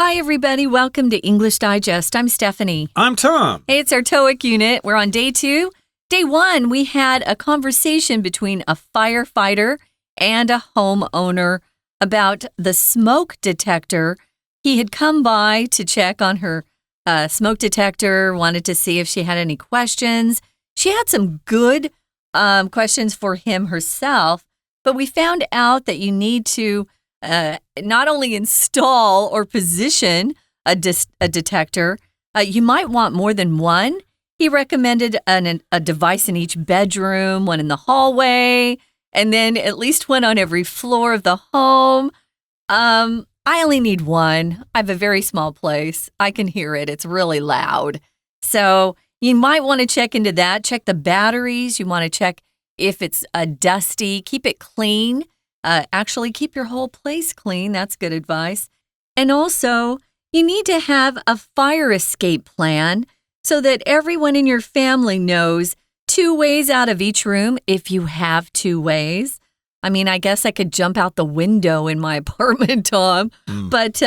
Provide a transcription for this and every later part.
Hi, everybody. Welcome to English Digest. I'm Stephanie. I'm Tom. Hey, it's our TOEIC unit. We're on day 2. Day 1, we had a conversation between a firefighter and a homeowner about the smoke detector. He had come by to check on her smoke detector, wanted to see if she had any questions. She had some good questions for him herself, but we found out that you need to not only install or position a detector, you might want more than one. He recommended a device in each bedroom, one in the hallway, and then at least one on every floor of the home. I only need one. I have a very small place. I can hear it. It's really loud. So you might want to check into that. Check the batteries. You want to check if it's dusty. Keep it clean. Actually, keep your whole place clean. That's good advice. And also, you need to have a fire escape plan so that everyone in your family knows 2 ways out of each room if you have 2 ways. I mean, I guess I could jump out the window in my apartment, Tom. But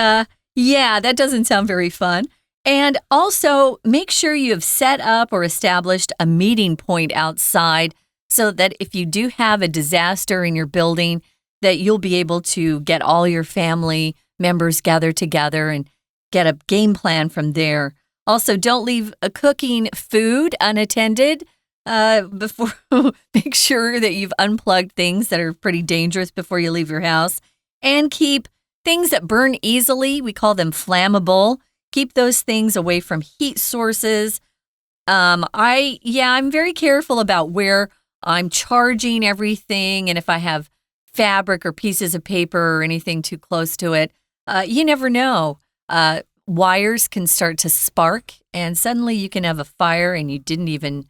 yeah, that doesn't sound very fun. And also, make sure you have set up or established a meeting point outside so that if you do have a disaster in your building, that you'll be able to get all your family members gathered together and get a game plan from there. Also, don't leave cooking food unattended. Make sure that you've unplugged things that are pretty dangerous before you leave your house. And keep things that burn easily, we call them flammable. Keep those things away from heat sources. I'm very careful about where I'm charging everything, and if I have fabric or pieces of paper or anything too close to it, you never know. Wires can start to spark, and suddenly you can have a fire and you didn't even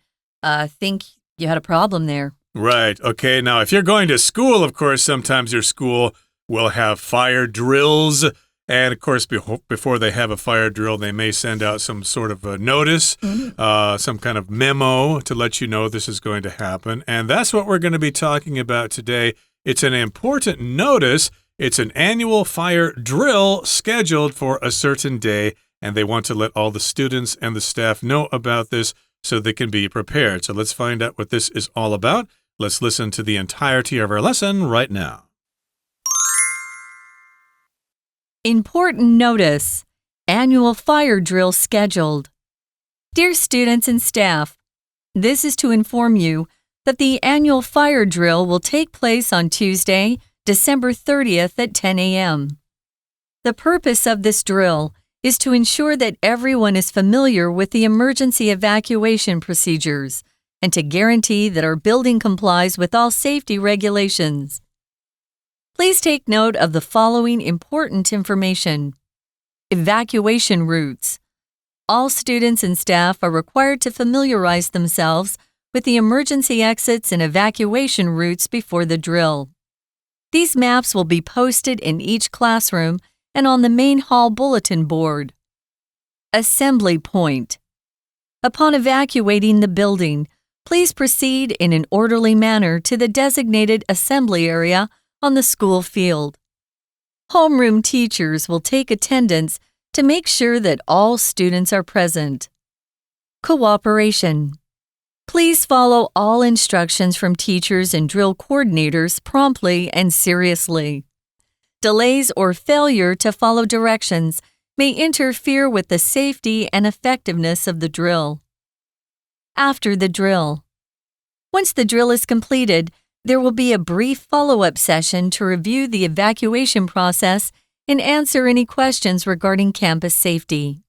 think you had a problem there. Right. Okay. Now, if you're going to school, of course, sometimes your school will have fire drills. And, of course, before they have a fire drill, they may send out some sort of a notice, some kind of memo to let you know this is going to happen. And that's what we're going to be talking about today. It's an important notice. It's an annual fire drill scheduled for a certain day, and they want to let all the students and the staff know about this so they can be prepared. So let's find out what this is all about. Let's listen to the entirety of our lesson right now. Important notice. Annual fire drill scheduled. Dear students and staff, this is to inform you that the annual fire drill will take place on Tuesday, December 30th at 10 a.m. The purpose of this drill is to ensure that everyone is familiar with the emergency evacuation procedures and to guarantee that our building complies with all safety regulations. Please take note of the following important information. Evacuation routes. All students and staff are required to familiarize themselves with the emergency exits and evacuation routes before the drill. These maps will be posted in each classroom and on the main hall bulletin board. Assembly point. Upon evacuating the building, please proceed in an orderly manner to the designated assembly area on the school field. Homeroom teachers will take attendance to make sure that all students are present. Cooperation. Please follow all instructions from teachers and drill coordinators promptly and seriously. Delays or failure to follow directions may interfere with the safety and effectiveness of the drill. After the drill. Once the drill is completed, there will be a brief follow-up session to review the evacuation process and answer any questions regarding campus safety.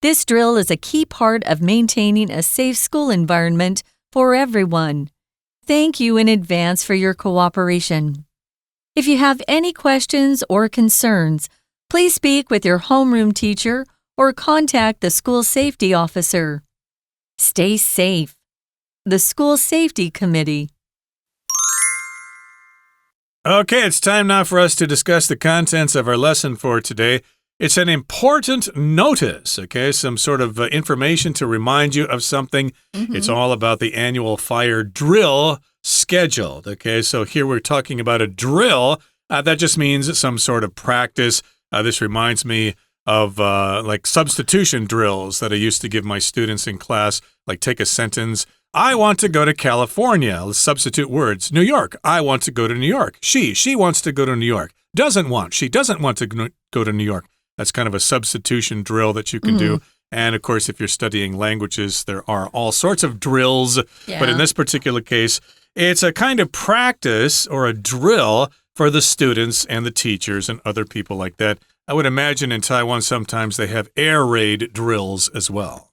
This drill is a key part of maintaining a safe school environment for everyone. Thank you in advance for your cooperation. If you have any questions or concerns, please speak with your homeroom teacher or contact the school safety officer. Stay safe. The School Safety Committee. Okay, it's time now for us to discuss the contents of our lesson for today. It's an important notice, okay? Some sort of information to remind you of something. It's all about the annual fire drill scheduled, okay? So here we're talking about a drill. That just means some sort of practice. This reminds me like substitution drills that I used to give my students in class, like take a sentence. I want to go to California. Let's substitute words. New York. I want to go to New York. She wants to go to New York. Doesn't want. She doesn't want to go to New York. That's kind of a substitution drill that you can do. And, of course, if you're studying languages, there are all sorts of drills. Yeah. But in this particular case, it's a kind of practice or a drill for the students and the teachers and other people like that. I would imagine in Taiwan sometimes they have air raid drills as well.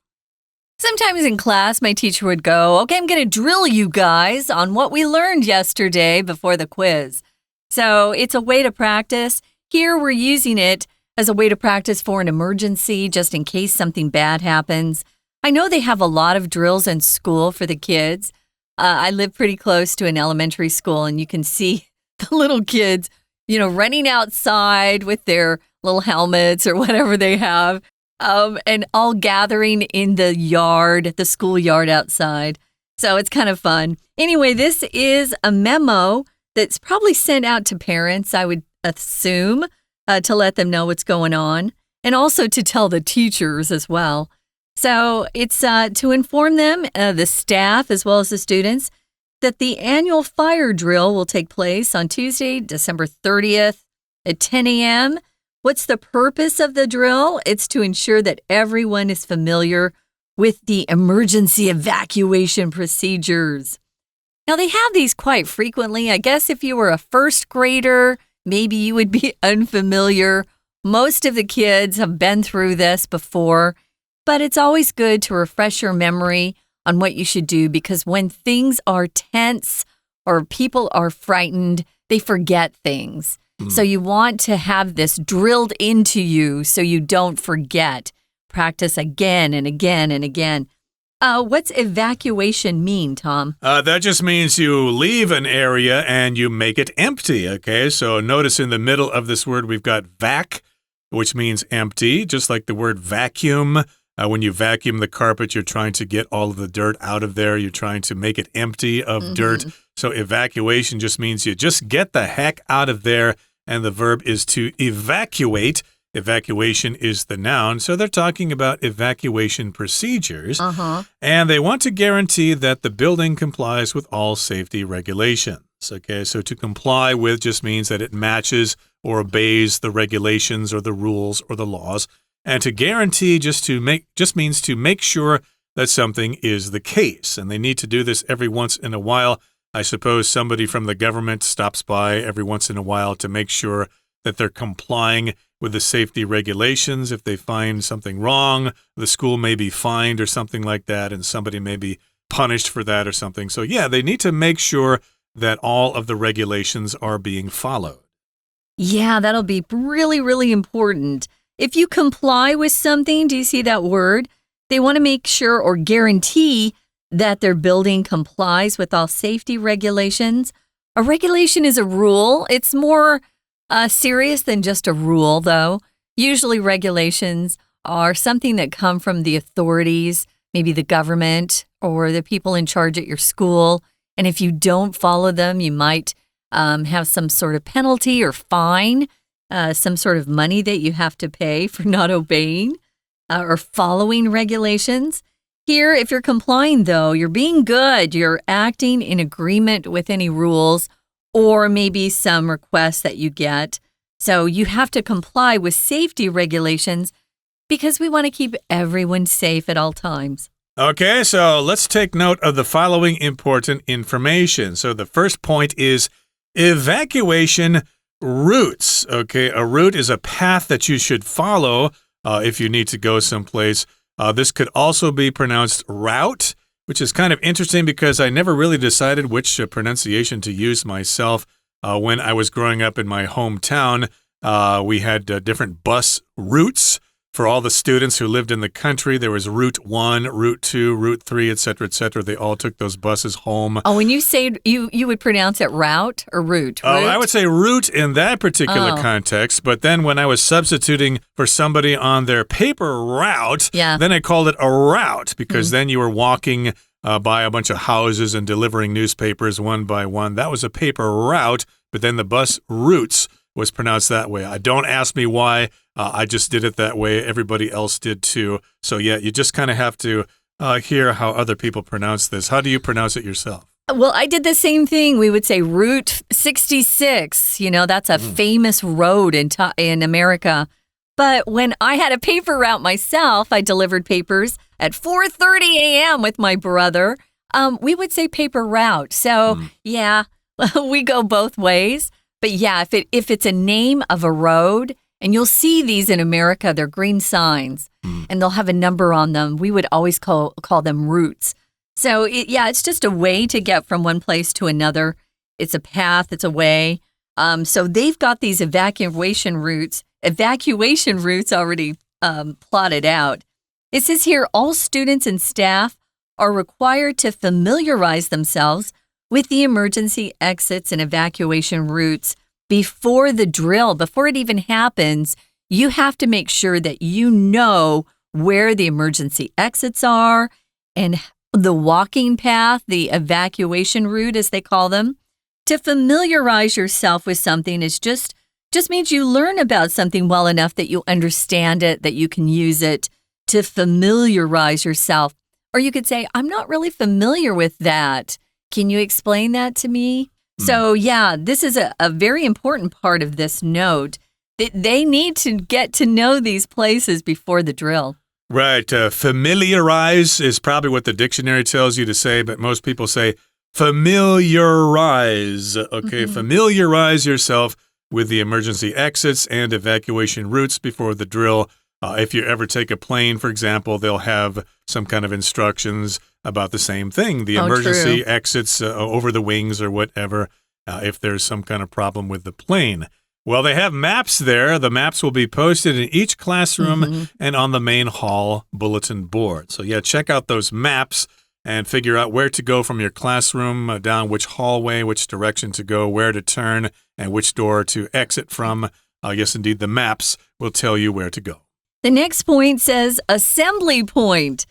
Sometimes in class, my teacher would go, okay, I'm going to drill you guys on what we learned yesterday before the quiz. So it's a way to practice. Here we're using it as a way to practice for an emergency, just in case something bad happens. I know they have a lot of drills in school for the kids. I live pretty close to an elementary school, and you can see the little kids, running outside with their little helmets or whatever they have. And all gathering in the school yard outside. So it's kind of fun. Anyway, this is a memo that's probably sent out to parents, I would assume, to let them know what's going on, and also to tell the teachers as well. So it's to inform them, the staff as well as the students, that the annual fire drill will take place on Tuesday, December 30th at 10 a.m., What's the purpose of the drill? It's to ensure that everyone is familiar with the emergency evacuation procedures. Now, they have these quite frequently. I guess if you were a first grader, maybe you would be unfamiliar. Most of the kids have been through this before, but it's always good to refresh your memory on what you should do, because when things are tense or people are frightened, they forget things. So you want to have this drilled into you so you don't forget. Practice again and again and again. What's evacuation mean, Tom? That just means you leave an area and you make it empty, okay? So notice in the middle of this word we've got vac, which means empty, just like the word vacuum. When you vacuum the carpet, you're trying to get all of the dirt out of there. You're trying to make it empty of dirt. So evacuation just means you just get the heck out of there. And the verb is to evacuate. Evacuation is the noun. So they're talking about evacuation procedures. And they want to guarantee that the building complies with all safety regulations. Okay, so to comply with just means that it matches or obeys the regulations or the rules or the laws. And to guarantee just means to make sure that something is the case. And they need to do this every once in a while. I suppose somebody from the government stops by every once in a while to make sure that they're complying with the safety regulations. If they find something wrong, the school may be fined or something like that, and somebody may be punished for that or something. So yeah, they need to make sure that all of the regulations are being followed. Yeah, that'll be really, really important. If you comply with something, do you see that word? They want to make sure or guarantee that their building complies with all safety regulations. A regulation is a rule. It's more serious than just a rule, though. Usually regulations are something that come from the authorities, maybe the government or the people in charge at your school. And if you don't follow them, you might have some sort of penalty or fine, some sort of money that you have to pay for not obeying or following regulations. Here, if you're complying, though, you're being good. You're acting in agreement with any rules or maybe some requests that you get. So you have to comply with safety regulations because we want to keep everyone safe at all times. Okay, so let's take note of the following important information. So the first point is evacuation routes. Okay, a route is a path that you should follow if you need to go someplace. This could also be pronounced route, which is kind of interesting because I never really decided which pronunciation to use myself. When I was growing up in my hometown, we had different bus routes for all the students who lived in the country. There was Route 1, Route 2, Route 3, etc., etc. They all took those buses home. Oh, when you say you would pronounce it route or route? Oh, I would say route in that particular context. But then when I was substituting for somebody on their paper route, then I called it a route because then you were walking by a bunch of houses and delivering newspapers one by one. That was a paper route. But then the bus routes was pronounced that way. Don't ask me why. I just did it that way. Everybody else did too. So yeah, you just kind of have to hear how other people pronounce this. How do you pronounce it yourself? Well, I did the same thing. We would say Route 66. That's a famous road in America. But when I had a paper route myself, I delivered papers at 4:30 a.m. with my brother. We would say paper route. So yeah, we go both ways. But yeah, if it's a name of a road, and you'll see these in America, they're green signs, and they'll have a number on them. We would always call them routes. So it's just a way to get from one place to another. It's a path, it's a way. So they've got these evacuation routes already plotted out. It says here, all students and staff are required to familiarize themselves with the emergency exits and evacuation routes before the drill. Before it even happens, you have to make sure that you know where the emergency exits are and the walking path, the evacuation route, as they call them. To familiarize yourself with something is just means you learn about something well enough that you understand it, that you can use it to familiarize yourself. Or you could say, I'm not really familiar with that. Can you explain that to me? So yeah, this is a very important part of this note. They need to get to know these places before the drill. Right. Familiarize is probably what the dictionary tells you to say, but most people say familiarize. Okay, familiarize yourself with the emergency exits and evacuation routes before the drill. If you ever take a plane, for example, they'll have some kind of instructions about the same thing, the emergency exits over the wings or whatever, if there's some kind of problem with the plane. Well, they have maps there. The maps will be posted in each classroom and on the main hall bulletin board. So yeah, check out those maps and figure out where to go from your classroom, down which hallway, which direction to go, where to turn, and which door to exit from. Yes, indeed, the maps will tell you where to go. The next point says assembly point.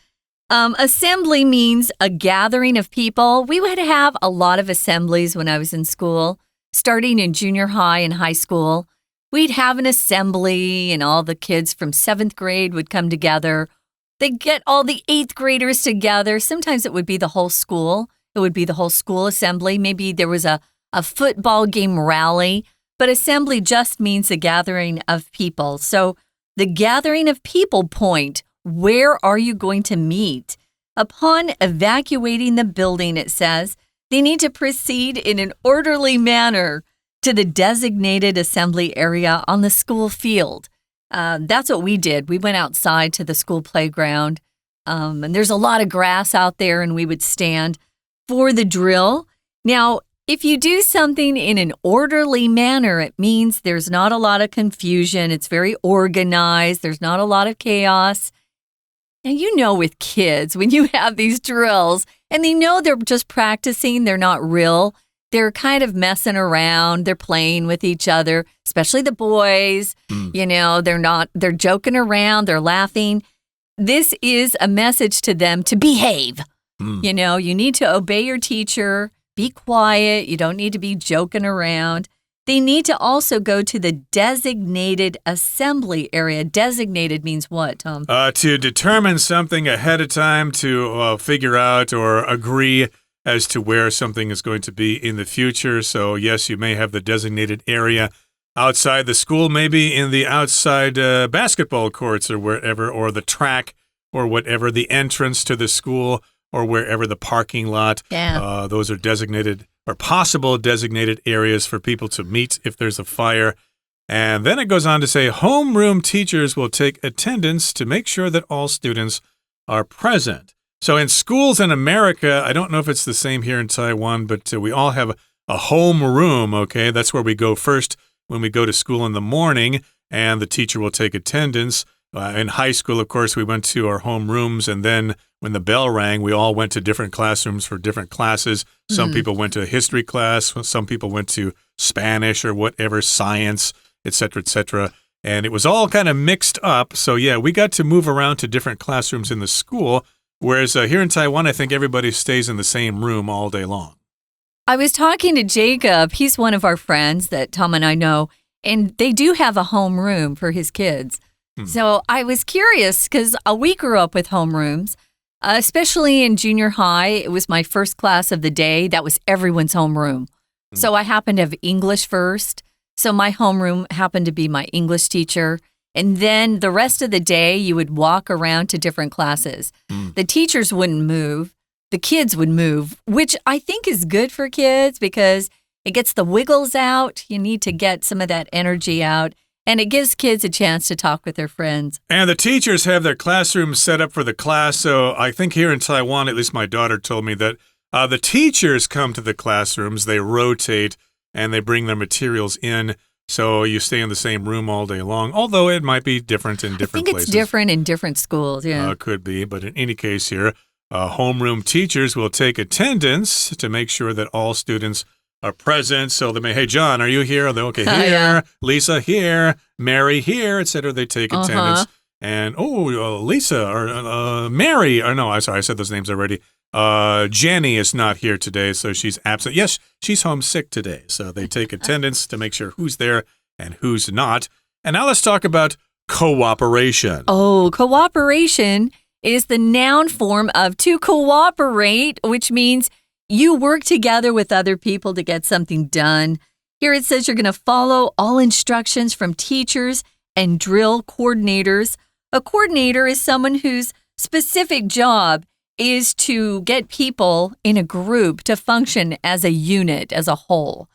Assembly means a gathering of people. We would have a lot of assemblies when I was in school, starting in junior high and high school. We'd have an assembly and all the kids from 7th grade would come together. They'd get all the 8th graders together. Sometimes it would be the whole school. It would be the whole school assembly. Maybe there was a football game rally, but assembly just means a gathering of people. So the gathering of people point, where are you going to meet? Upon evacuating the building, it says, they need to proceed in an orderly manner to the designated assembly area on the school field. That's what we did. We went outside to the school playground, and there's a lot of grass out there, and we would stand for the drill. Now, if you do something in an orderly manner, it means there's not a lot of confusion. It's very organized. There's not a lot of chaos. And with kids, when you have these drills and they know they're just practicing, they're not real, they're kind of messing around, they're playing with each other, especially the boys, they're joking around, they're laughing. This is a message to them to behave. You need to obey your teacher. Be quiet. You don't need to be joking around. They need to also go to the designated assembly area. Designated means what, Tom? To determine something ahead of time, to figure out or agree as to where something is going to be in the future. So, yes, you may have the designated area outside the school, maybe in the outside basketball courts or wherever, or the track or whatever, the entrance to the school, or wherever the parking lot. Yeah. Those are designated or possible designated areas for people to meet if there's a fire. And then it goes on to say homeroom teachers will take attendance to make sure that all students are present. So in schools in America, I don't know if it's the same here in Taiwan, but we all have a homeroom, okay? That's where we go first when we go to school in the morning, and the teacher will take attendance. In high school, of course, we went to our homerooms, and then when the bell rang, we all went to different classrooms for different classes. Some people went to a history class, some people went to Spanish or whatever, science, etc., etc. And it was all kind of mixed up. So, yeah, we got to move around to different classrooms in the school, whereas here in Taiwan, I think everybody stays in the same room all day long. I was talking to Jacob. He's one of our friends that Tom and I know. And they do have a homeroom for his kids. So I was curious because we grew up with homerooms, especially in junior high. It was my first class of the day. That was everyone's homeroom. So I happened to have English first. So my homeroom happened to be my English teacher. And then the rest of the day, you would walk around to different classes. The teachers wouldn't move. The kids would move, which I think is good for kids because it gets the wiggles out. You need to get some of that energy out. And it gives kids a chance to talk with their friends. And the teachers have their classrooms set up for the class. So I think here in Taiwan, at least my daughter told me that the teachers come to the classrooms, they rotate, and they bring their materials in. So you stay in the same room all day long, although it might be different in different places. I think it's different in different schools, yeah. Could be, but in any case here, homeroom teachers will take attendance to make sure that all students are present. So they may, hey, John, are you here? Okay, here. Yeah. Lisa, here. Mary, here, etc. They take attendance. And, Lisa, or Mary, or no, I'm sorry, I said those names already. Jenny is not here today, so she's absent. Yes, she's homesick today. So they take attendance to make sure who's there and who's not. And now let's talk about cooperation. Oh, cooperation is the noun form of to cooperate, which means you work together with other people to get something done. Here it says you're going to follow all instructions from teachers and drill coordinators. A coordinator is someone whose specific job is to get people in a group to function as a unit, as a whole.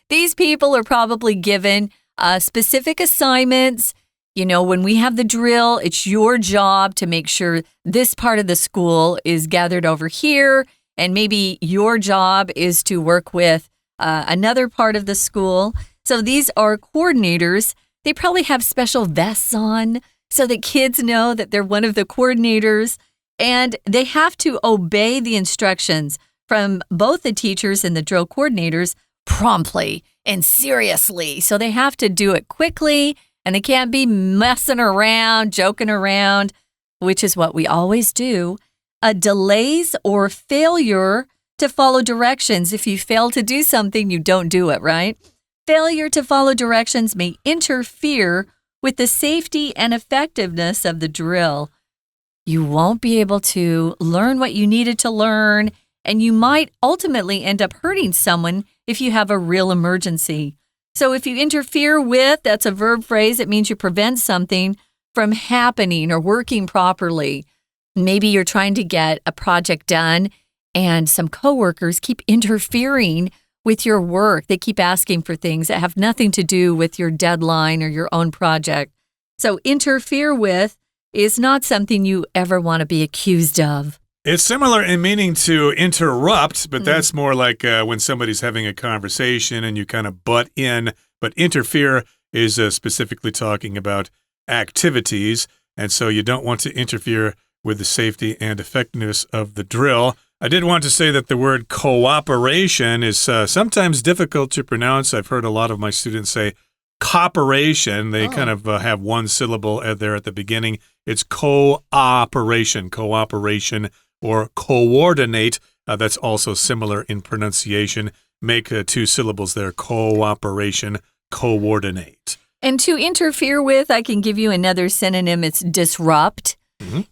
These people are probably given specific assignments. You know, when we have the drill, it's your job to make sure this part of the school is gathered over here, and maybe your job is to work with another part of the school. So these are coordinators. They probably have special vests on so that kids know that they're one of the coordinators. And they have to obey the instructions from both the teachers and the drill coordinators promptly and seriously. So they have to do it quickly, and they can't be messing around, joking around, which is what we always do. Delays or failure to follow directions. If you fail to do something, you don't do it, right? Failure to follow directions may interfere with the safety and effectiveness of the drill. You won't be able to learn what you needed to learn, and you might ultimately end up hurting someone if you have a real emergency. So if you interfere with, that's a verb phrase, it means you prevent something from happening or working properly. Maybe you're trying to get a project done, and some coworkers keep interfering with your work. They keep asking for things that have nothing to do with your deadline or your own project. So interfere with is not something you ever want to be accused of. It's similar in meaning to interrupt, but that's more like when somebody's having a conversation and you kind of butt in. But interfere is specifically talking about activities, and so you don't want to interfere with the safety and effectiveness of the drill. I did want to say that the word cooperation is sometimes difficult to pronounce. I've heard a lot of my students say cooperation. They kind of have one syllable there at the beginning. It's cooperation, or coordinate. That's also similar in pronunciation. Make two syllables there, cooperation, coordinate. And to interfere with, I can give you another synonym. It's disrupt.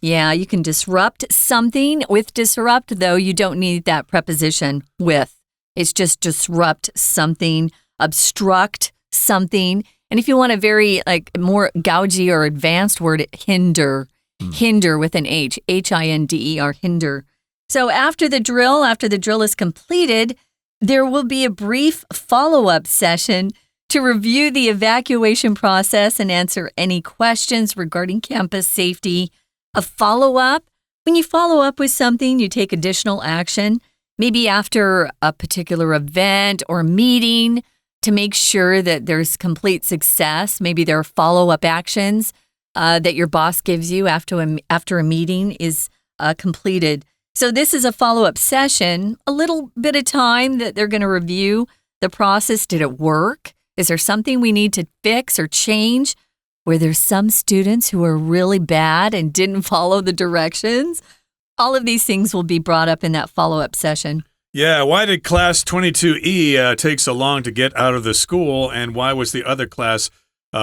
Yeah, you can disrupt something. With disrupt, though, you don't need that preposition with. It's just disrupt something, obstruct something. And if you want a very more gougy or advanced word, hinder. Hinder with an H, H-I-N-D-E-R, hinder. So after the drill is completed, there will be a brief follow-up session to review the evacuation process and answer any questions regarding campus safety. A follow-up, when you follow up with something, you take additional action, maybe after a particular event or meeting to make sure that there's complete success. Maybe there are follow-up actions that your boss gives you after a meeting is completed. So this is a follow-up session, a little bit of time that they're going to review the process. Did it work? Is there something we need to fix or change? Were there some students who were really bad and didn't follow the directions? All of these things will be brought up in that follow-up session. Yeah, why did class 22E take so long to get out of the school, and why was the other class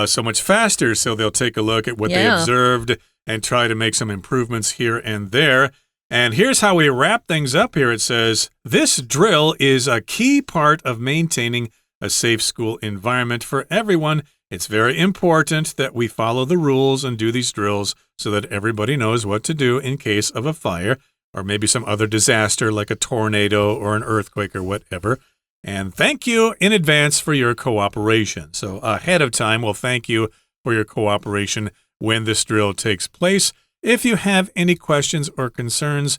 so much faster? So they'll take a look at what they observed and try to make some improvements here and there. And here's how we wrap things up here. It says, this drill is a key part of maintaining a safe school environment for everyone. It's very important that we follow the rules and do these drills so that everybody knows what to do in case of a fire.Or maybe some other disaster like a tornado or an earthquake or whatever. And thank you in advance for your cooperation. So ahead of time, we'll thank you for your cooperation when this drill takes place. If you have any questions or concerns,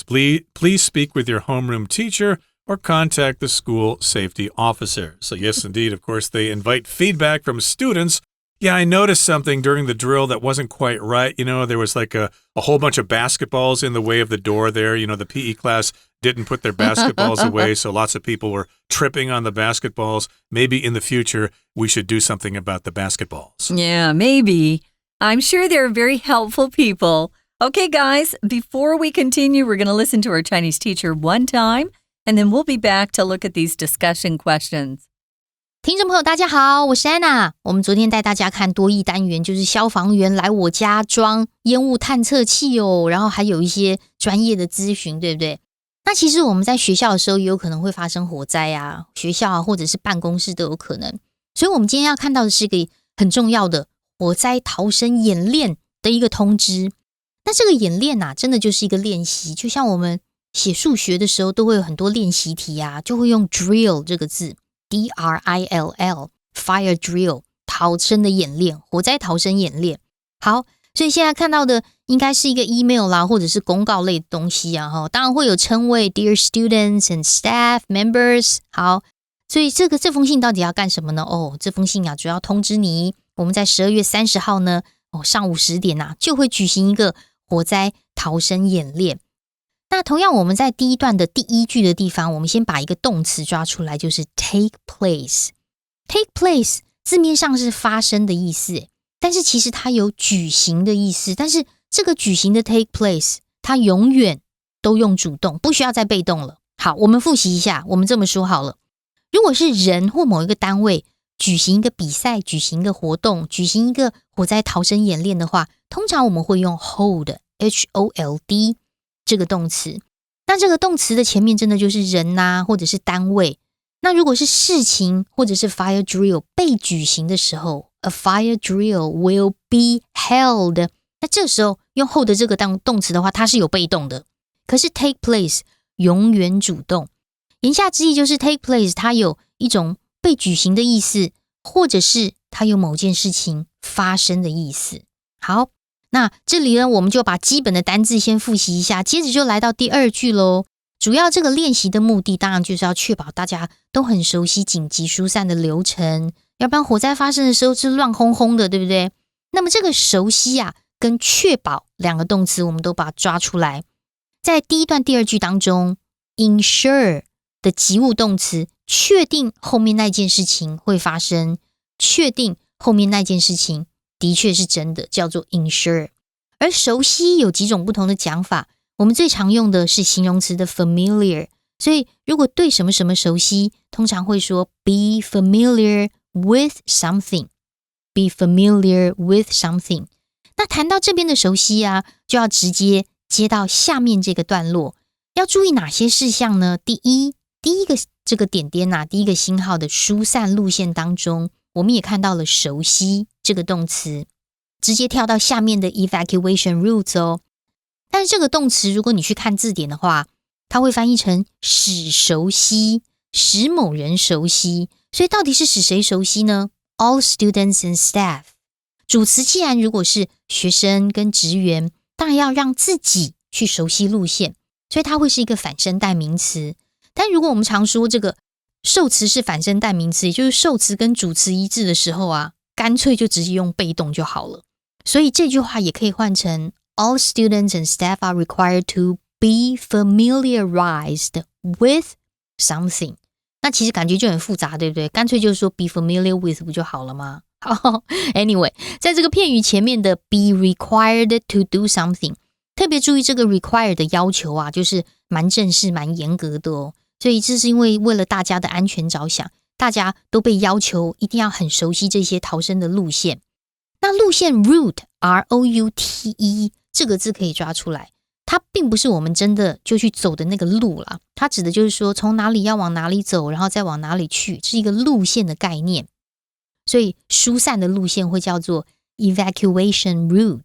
please speak with your homeroom teacher or contact the school safety officer. So yes, indeed, of course, they invite feedback from students.Yeah, I noticed something during the drill that wasn't quite right. You know, there was like a whole bunch of basketballs in the way of the door there. You know, the PE class didn't put their basketballs away, so lots of people were tripping on the basketballs. Maybe in the future, we should do something about the basketballs. Yeah, maybe. I'm sure they're very helpful people. Okay, guys, before we continue, we're going to listen to our Chinese teacher one time, and then we'll be back to look at these discussion questions.听众朋友大家好，我是安娜。我们昨天带大家看多益单元，就是消防员来我家装烟雾探测器哦，然后还有一些专业的咨询，对不对？那其实我们在学校的时候也有可能会发生火灾啊，学校啊或者是办公室都有可能。所以我们今天要看到的是一个很重要的火灾逃生演练的一个通知。那这个演练啊，真的就是一个练习，就像我们写数学的时候都会有很多练习题啊，就会用 drill 这个字。D-R-I-L-L Fire Drill 逃生的演练，火灾逃生演练。好，所以现在看到的应该是一个 email 啦，或者是公告类的东西啊。当然会有称谓 Dear students and staff members。好，所以这封信到底要干什么呢？这封信啊，主要通知你，我们在12月30号呢，上午10点啊，就会举行一个火灾逃生演练。那同样我们在第一段的第一句的地方，我们先把一个动词抓出来，就是 take place。 take place 字面上是发生的意思，但是其实它有举行的意思。但是这个举行的 take place 它永远都用主动，不需要再被动了。好，我们复习一下，我们这么说好了，如果是人或某一个单位举行一个比赛，举行一个活动，举行一个火灾逃生演练的话，通常我们会用 hold H-O-L-D这个动词。那这个动词的前面真的就是人啊，或者是单位。那如果是事情或者是 fire drill 被举行的时候， a fire drill will be held， 那这时候用 hold 这个动词的话，它是有被动的。可是 take place 永远主动。言下之意就是 take place 它有一种被举行的意思，或者是它有某件事情发生的意思。好，那这里呢，我们就把基本的单字先复习一下，接着就来到第二句咯。主要这个练习的目的当然就是要确保大家都很熟悉紧急疏散的流程，要不然火灾发生的时候是乱哄哄的，对不对？那么这个熟悉啊跟确保两个动词我们都把它抓出来。在第一段第二句当中， ensure 的及物动词确定后面那件事情会发生，确定后面那件事情的确是真的，叫做 ensure。 而熟悉有几种不同的讲法，我们最常用的是形容词的 familiar， 所以如果对什么什么熟悉，通常会说 be familiar with something， be familiar with something。 那谈到这边的熟悉啊，就要直接接到下面这个段落，要注意哪些事项呢？第一个这个点点啊，第一个星号的疏散路线当中，我们也看到了熟悉这个动词，直接跳到下面的 evacuation routes 哦。但是这个动词如果你去看字典的话，它会翻译成使熟悉，使某人熟悉。所以到底是使谁熟悉呢？ All students and staff。 主词既然如果是学生跟职员，当然要让自己去熟悉路线，所以它会是一个反身代名词。但如果我们常说这个受词是反身代名词，也就是受词跟主词一致的时候啊，干脆就直接用被动就好了。所以这句话也可以换成 All students and staff are required to be familiarized with something。 那其实感觉就很复杂，对不对？干脆就说 be familiar with 不就好了吗？好 Anyway， 在这个片语前面的 be required to do something， 特别注意这个 require 的要求啊，就是蛮正式蛮严格的哦。所以这是因为了大家的安全着想，大家都被要求一定要很熟悉这些逃生的路线。那路线 route R-O-U-T-E 这个字可以抓出来，它并不是我们真的就去走的那个路啦，它指的就是说从哪里要往哪里走，然后再往哪里去，是一个路线的概念。所以疏散的路线会叫做 evacuation route。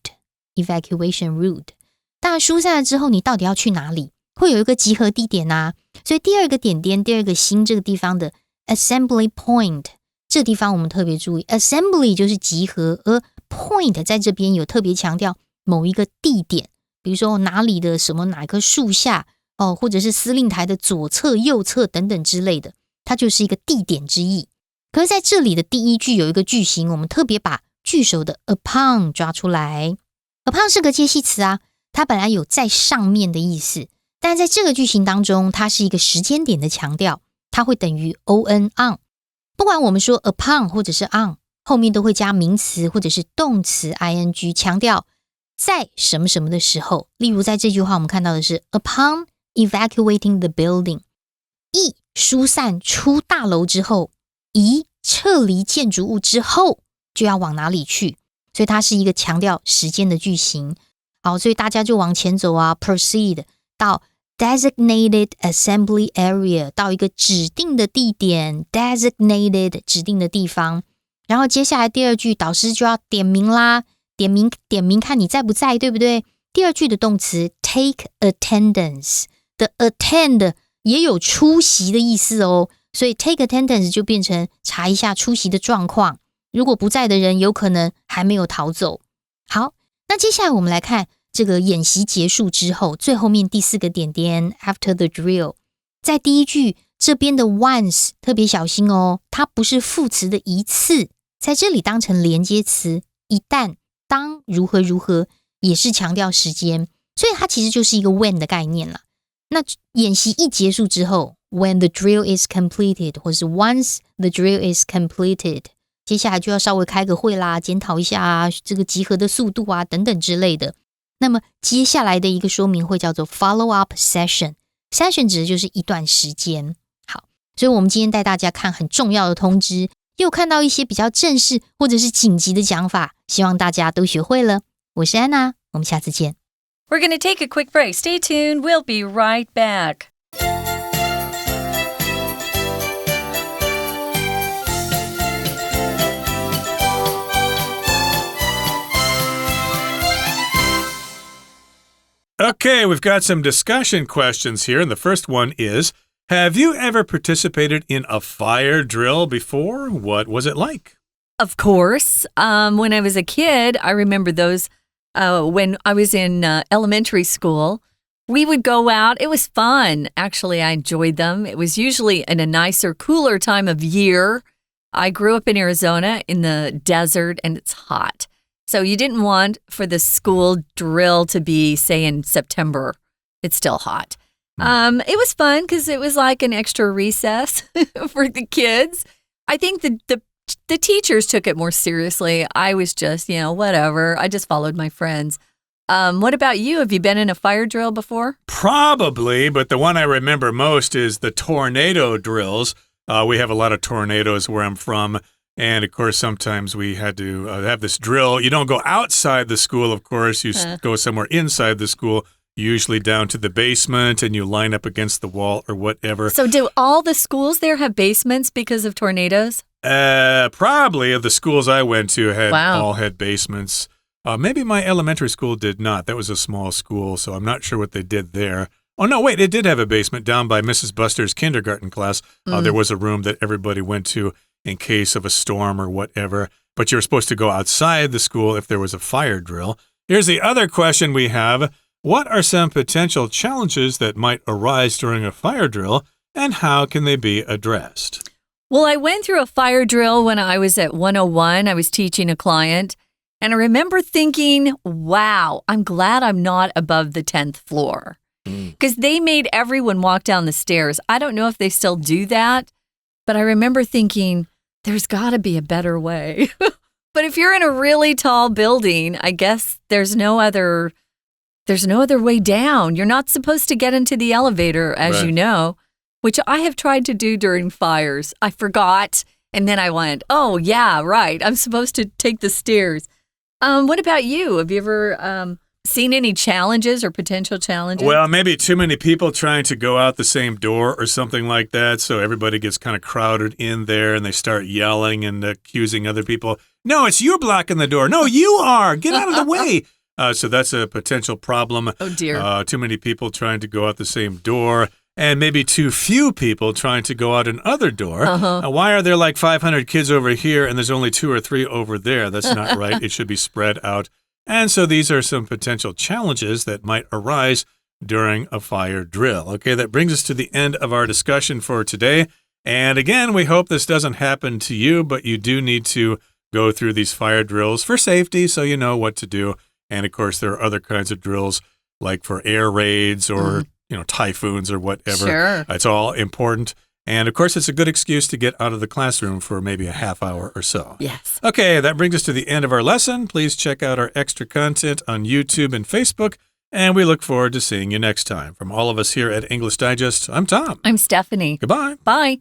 当然疏散了之后你到底要去哪里，会有一个集合地点啊，所以第二个点点，第二个星这个地方的 assembly point， 这个地方我们特别注意， assembly 就是集合，而 point 在这边有特别强调某一个地点，比如说哪里的什么哪棵树下或者是司令台的左侧右侧等等之类的，它就是一个地点之意。可是在这里的第一句有一个句型，我们特别把句首的 upon 抓出来。 upon 是个介系词啊，它本来有在上面的意思，但在这个句型当中它是一个时间点的强调，它会等于 on。 不管我们说 upon 或者是 on， 后面都会加名词或者是动词 ing， 强调在什么什么的时候。例如在这句话我们看到的是 upon evacuating the building， 一疏散出大楼之后，一撤离建筑物之后就要往哪里去，所以它是一个强调时间的句型。好，所以大家就往前走啊 proceed 到 designated assembly area， 到一个指定的地点 designated 指定的地方。然后接下来第二句导师就要点名啦，点名看你在不在，对不对？第二句的动词 take attendance 的 attend 也有出席的意思哦，所以 take attendance 就变成查一下出席的状况，如果不在的人有可能还没有逃走。好，那接下来我们来看这个演习结束之后，最后面第四个点点 after the drill， 在第一句这边的 once 特别小心哦，它不是副词的一次，在这里当成连接词，一旦当如何如何也是强调时间，所以它其实就是一个 when 的概念啦。那演习一结束之后 when the drill is completed 或是 once the drill is completed， 接下来就要稍微开个会啦，检讨一下这个集合的速度啊等等之类的。那么接下来的一个说明会叫做 follow up session， session 指的就是一段时间。好，所以我们今天带大家看很重要的通知，又看到一些比较正式或者是紧急的讲法，希望大家都学会了。我是安娜，我们下次见。We're going to take a quick break. Stay tuned. We'll be right back. Okay, we've got some discussion questions here, and the first one is, have you ever participated in a fire drill before? What was it like? Of course. When I was a kid, I remember those when I was in elementary school. We would go out. It was fun. Actually, I enjoyed them. It was usually in a nicer, cooler time of year. I grew up in Arizona in the desert, and it's hot. So you didn't want for the school drill to be, say, in September. It's still hot. It was fun because it was like an extra recess for the kids. I think the teachers took it more seriously. I was just, whatever. I just followed my friends. What about you? Have you been in a fire drill before? Probably, but the one I remember most is the tornado drills. We have a lot of tornadoes where I'm from. And, of course, sometimes we had to have this drill. You don't go outside the school, of course. You go somewhere inside the school, usually down to the basement, and you line up against the wall or whatever. So do all the schools there have basements because of tornadoes? Probably. Of the schools I went to all had basements. Maybe my elementary school did not. That was a small school, so I'm not sure what they did there. Oh, no, wait, it did have a basement down by Mrs. Buster's kindergarten class. There was a room that everybody went to in case of a storm or whatever. But you're supposed to go outside the school if there was a fire drill. Here's the other question we have. What are some potential challenges that might arise during a fire drill, and how can they be addressed? Well, I went through a fire drill when I was at 101. I was teaching a client, and I remember thinking, wow, I'm glad I'm not above the 10th floor. Because they made everyone walk down the stairs. I don't know if they still do that, but I remember thinking, there's got to be a better way. But if you're in a really tall building, I guess there's no other way down. You're not supposed to get into the elevator, as you know. which I have tried to do during fires. I forgot, and then I went, oh, yeah, right. I'm supposed to take the stairs. What about you? Have you ever seen any challenges or potential challenges? Well, maybe too many people trying to go out the same door or something like that, so everybody gets kind of crowded in there and they start yelling and accusing other people. No, it's you blocking the door. No, you are. Get out of the way. So that's a potential problem. Oh, dear. Too many people trying to go out the same door. And maybe too few people trying to go out another door. Why are there like 500 kids over here and there's only 2 or 3 over there? That's not right. It should be spread out. And so these are some potential challenges that might arise during a fire drill. Okay, that brings us to the end of our discussion for today. And again, we hope this doesn't happen to you, but you do need to go through these fire drills for safety so you know what to do. And of course, there are other kinds of drills like for air raids or typhoons or whatever. Sure. It's all important. And of course, it's a good excuse to get out of the classroom for maybe a half hour or so. Yes. Okay, that brings us to the end of our lesson. Please check out our extra content on YouTube and Facebook. And we look forward to seeing you next time. From all of us here at English Digest, I'm Tom. I'm Stephanie. Goodbye. Bye.